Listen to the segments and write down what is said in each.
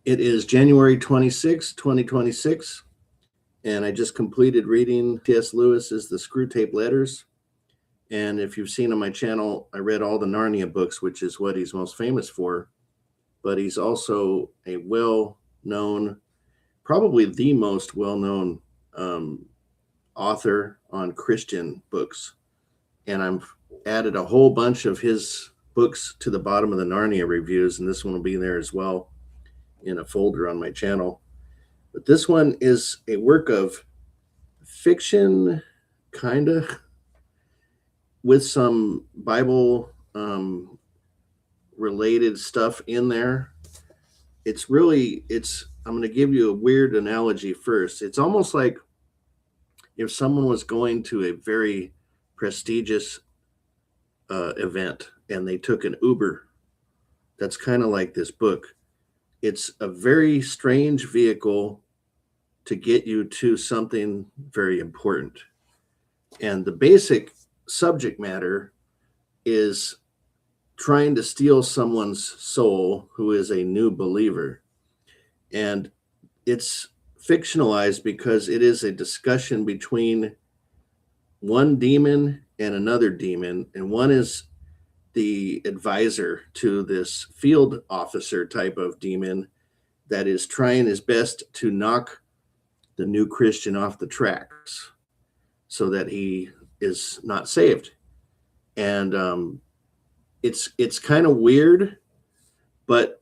It is January 26, 2026, and I just completed reading C.S. Lewis's The Screwtape Letters. And if you've seen on my channel, I read all the Narnia books, which is what he's most famous for. But he's also a well-known, probably the most well-known author on Christian books. And I've added a whole bunch of his books to the bottom of the Narnia reviews, and this one will be there as well in a folder on my channel. But this one is a work of fiction, kind of, with some Bible related stuff in there. I'm going to give you a weird analogy first. It's almost like if someone was going to a very prestigious event and they took an Uber. That's kind of like this book. It's a very strange vehicle to get you to something very important. And the basic subject matter is trying to steal someone's soul who is a new believer. And it's fictionalized because it is a discussion between one demon and another demon, and one is the advisor to this field officer type of demon that is trying his best to knock the new Christian off the tracks so that he is not saved. And it's kind of weird, but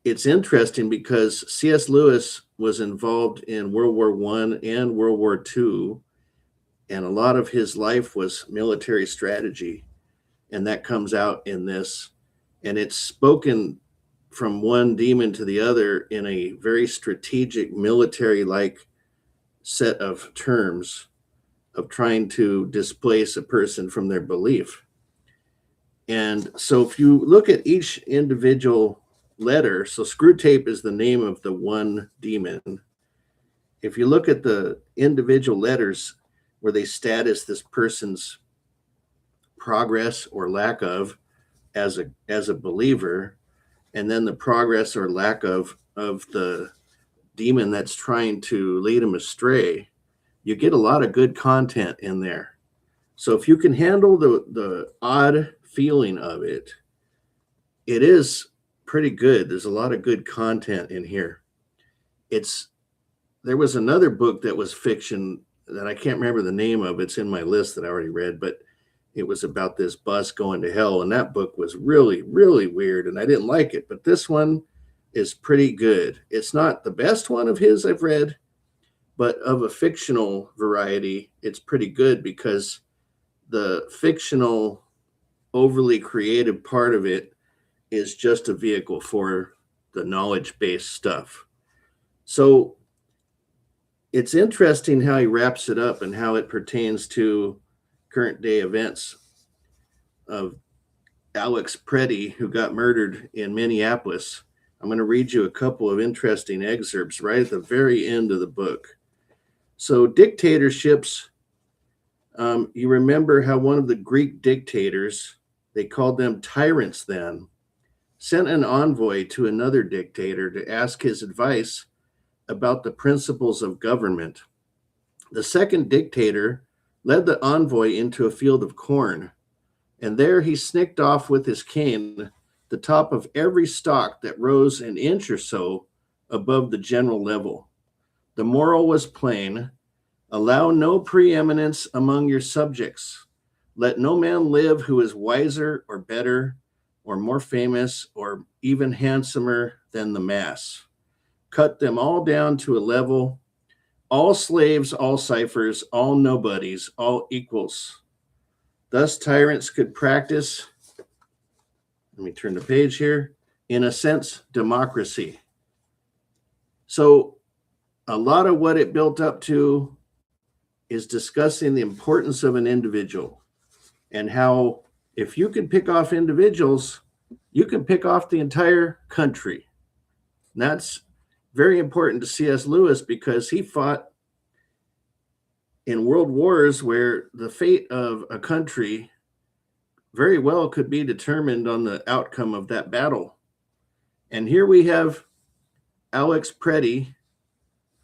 it's interesting because C.S. Lewis was involved in World War I and World War II, and a lot of his life was military strategy. And that comes out in this, and it's spoken from one demon to the other in a very strategic military-like set of terms of trying to displace a person from their belief. And so if you look at each individual letter, so Screwtape is the name of the one demon. If you look at the individual letters where they status this person's progress or lack of as a believer, and then the progress or lack of the demon that's trying to lead him astray, you get a lot of good content in there. So if you can handle the odd feeling of it, it is pretty good. There's a lot of good content in here. There was another book that was fiction that I can't remember the name of. It's in my list that I already read, but it was about this bus going to hell, and that book was really, really weird, and I didn't like it. But this one is pretty good. It's not the best one of his I've read, but of a fictional variety, it's pretty good because the fictional, overly creative part of it is just a vehicle for the knowledge-based stuff. So it's interesting how he wraps it up and how it pertains to current day events of Alex Preddy, who got murdered in Minneapolis. I'm going to read you a couple of interesting excerpts right at the very end of the book. So dictatorships, you remember how one of the Greek dictators, they called them tyrants then, sent an envoy to another dictator to ask his advice about the principles of government. The second dictator led the envoy into a field of corn, and there he snicked off with his cane the top of every stalk that rose an inch or so above the general level. The moral was plain: allow no preeminence among your subjects. Let no man live who is wiser or better or more famous or even handsomer than the mass. Cut them all down to a level. All slaves, all ciphers, all nobodies, all equals. Thus tyrants could practice, let me turn the page here, in a sense, democracy. So a lot of what it built up to is discussing the importance of an individual and how if you can pick off individuals, you can pick off the entire country. And that's very important to C.S. Lewis because he fought in world wars where the fate of a country very well could be determined on the outcome of that battle. And here we have Alex Preddy,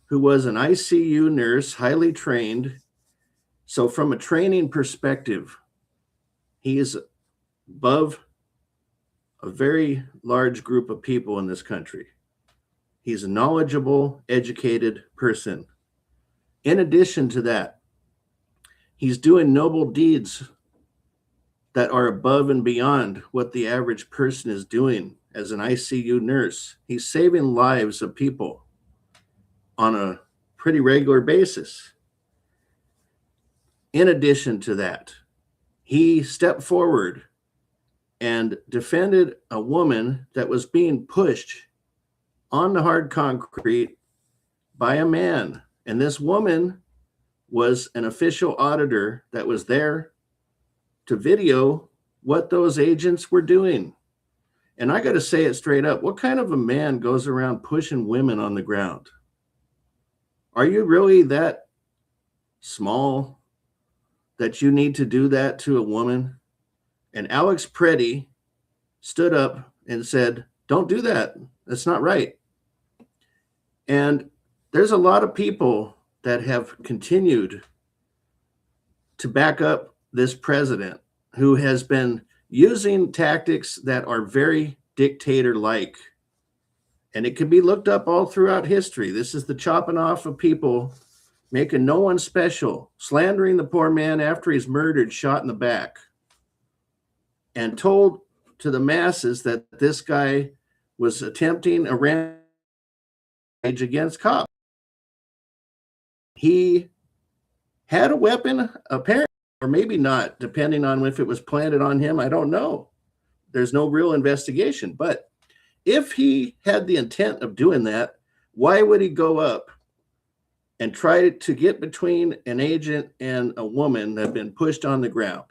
who was an ICU nurse, highly trained. So from a training perspective, he is above a very large group of people in this country. He's a knowledgeable, educated person. In addition to that, he's doing noble deeds that are above and beyond what the average person is doing as an ICU nurse. He's saving lives of people on a pretty regular basis. In addition to that, he stepped forward and defended a woman that was being pushed on the hard concrete by a man. And this woman was an official auditor that was there to video what those agents were doing. And I got to say it straight up. What kind of a man goes around pushing women on the ground? Are you really that small that you need to do that to a woman? And Alex Preddy stood up and said, don't do that. That's not right. And there's a lot of people that have continued to back up this president who has been using tactics that are very dictator-like. And it can be looked up all throughout history. This is the chopping off of people, making no one special, slandering the poor man after he's murdered, shot in the back, and told to the masses that this guy was attempting a rampage against cops. He had a weapon, apparently, or maybe not, depending on if it was planted on him. I don't know. There's no real investigation. But if he had the intent of doing that, why would he go up and try to get between an agent and a woman that had been pushed on the ground?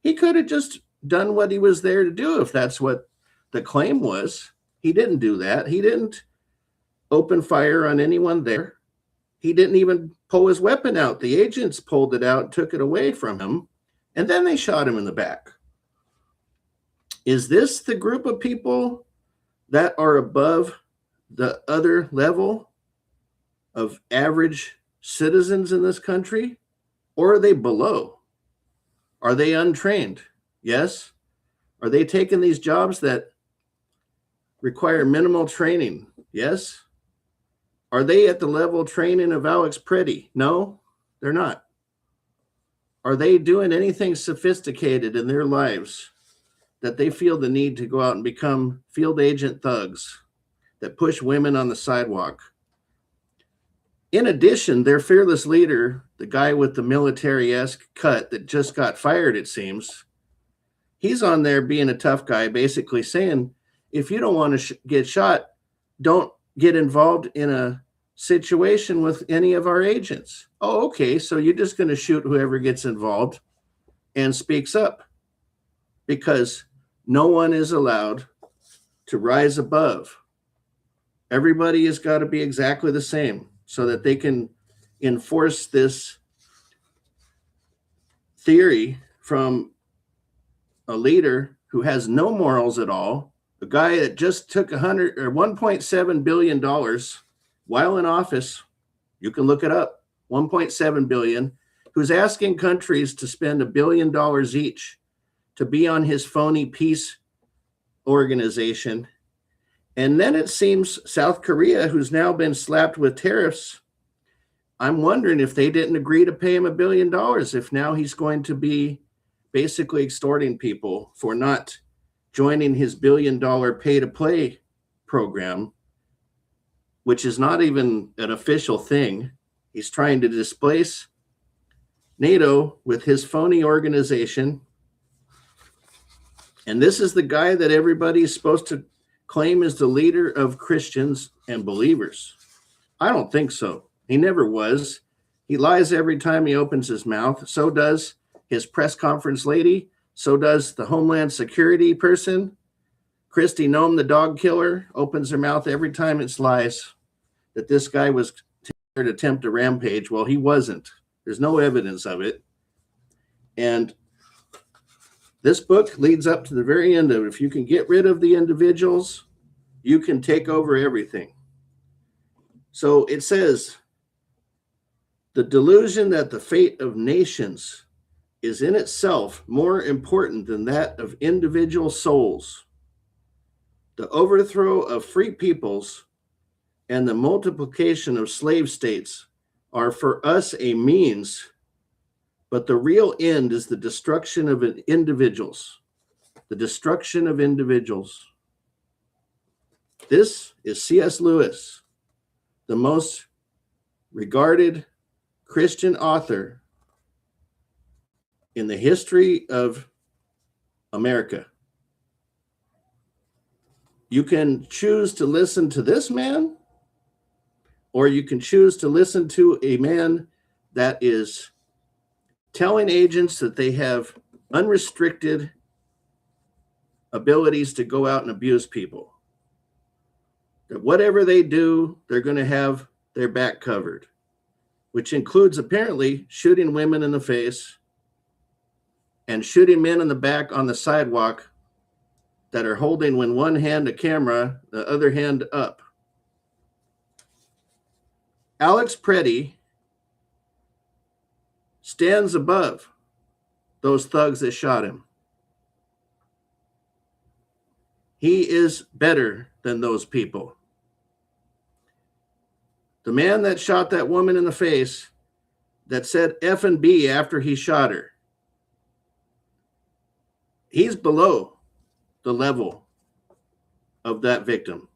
He could have just done what he was there to do if that's what the claim was. He didn't do that. He didn't open fire on anyone there. He didn't even pull his weapon out. The agents pulled it out, took it away from him, and then they shot him in the back. Is this the group of people that are above the other level of average citizens in this country? Or are they below? Are they untrained? Yes. Are they taking these jobs that require minimal training? Yes. Are they at the level of training of Alex Preddy? No, they're not. Are they doing anything sophisticated in their lives that they feel the need to go out and become field agent thugs that push women on the sidewalk? In addition, their fearless leader, the guy with the military-esque cut that just got fired, it seems, he's on there being a tough guy, basically saying, if you don't want to get shot, don't get involved in a situation with any of our agents. Oh, okay, so you're just going to shoot whoever gets involved and speaks up, because no one is allowed to rise above. Everybody has got to be exactly the same so that they can enforce this theory from a leader who has no morals at all, a guy that just took $1.7 billion while in office. You can look it up, 1.7 billion, who's asking countries to spend $1 billion each to be on his phony peace organization. And then it seems South Korea, who's now been slapped with tariffs, I'm wondering if they didn't agree to pay him $1 billion, if now he's going to be basically extorting people for not joining his $1 billion pay-to-play program, which is not even an official thing. He's trying to displace NATO with his phony organization. And this is the guy that everybody is supposed to claim is the leader of Christians and believers. I don't think so. He never was. He lies every time he opens his mouth. So does his press conference lady. So does the Homeland Security person. Kristi Noem, the dog killer, opens her mouth every time it's lies that this guy was to attempt a rampage. Well, he wasn't. There's no evidence of it. And this book leads up to the very end of it. If you can get rid of the individuals, you can take over everything. So it says, the delusion that the fate of nations is in itself more important than that of individual souls. The overthrow of free peoples and the multiplication of slave states are for us a means, but the real end is the destruction of individuals. The destruction of individuals. This is C.S. Lewis, the most regarded Christian author in the history of America. You can choose to listen to this man, or you can choose to listen to a man that is telling agents that they have unrestricted abilities to go out and abuse people. That whatever they do, they're going to have their back covered, which includes apparently shooting women in the face and shooting men in the back on the sidewalk that are holding with one hand a camera, the other hand up. Alex Preddy stands above those thugs that shot him. He is better than those people. The man that shot that woman in the face, that said F and B after he shot her, he's below the level of that victim.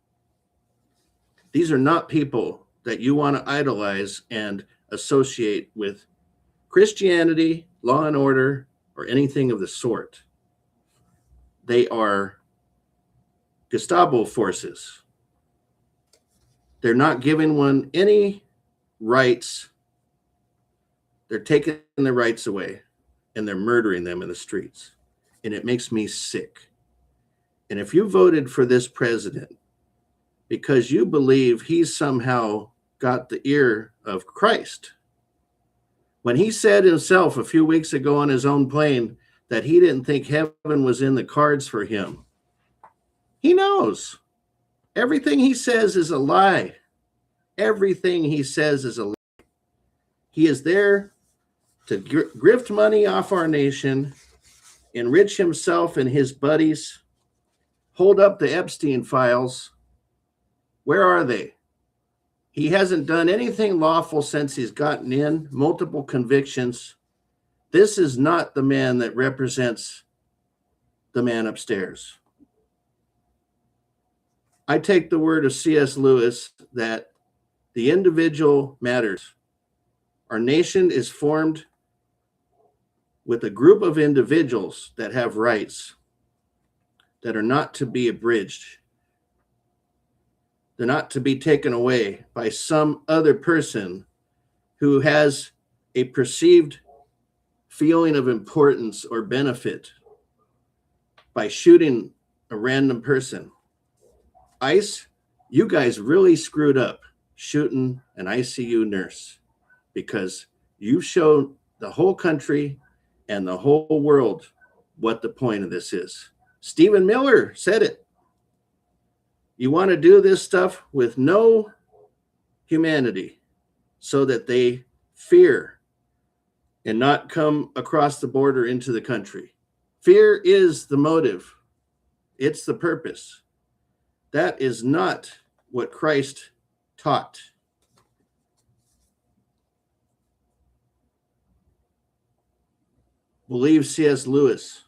These are not people that you want to idolize and associate with Christianity, law and order, or anything of the sort. They are Gestapo forces. They're not giving one any rights. They're taking their rights away, and they're murdering them in the streets. And it makes me sick. And if you voted for this president because you believe he's somehow got the ear of Christ, when he said himself a few weeks ago on his own plane that he didn't think heaven was in the cards for him, he knows. Everything he says is a lie. Everything he says is a lie. He is there to grift money off our nation, enrich himself and his buddies, hold up the Epstein files. Where are they? He hasn't done anything lawful since he's gotten in, multiple convictions. This is not the man that represents the man upstairs. I take the word of C.S. Lewis that the individual matters. Our nation is formed with a group of individuals that have rights that are not to be abridged. They're not to be taken away by some other person who has a perceived feeling of importance or benefit by shooting a random person. ICE, you guys really screwed up shooting an ICU nurse, because you showed the whole country and the whole world what the point of this is. Stephen Miller said it. You want to do this stuff with no humanity so that they fear and not come across the border into the country. Fear is the motive. It's the purpose. That is not what Christ taught. Believe C.S. Lewis.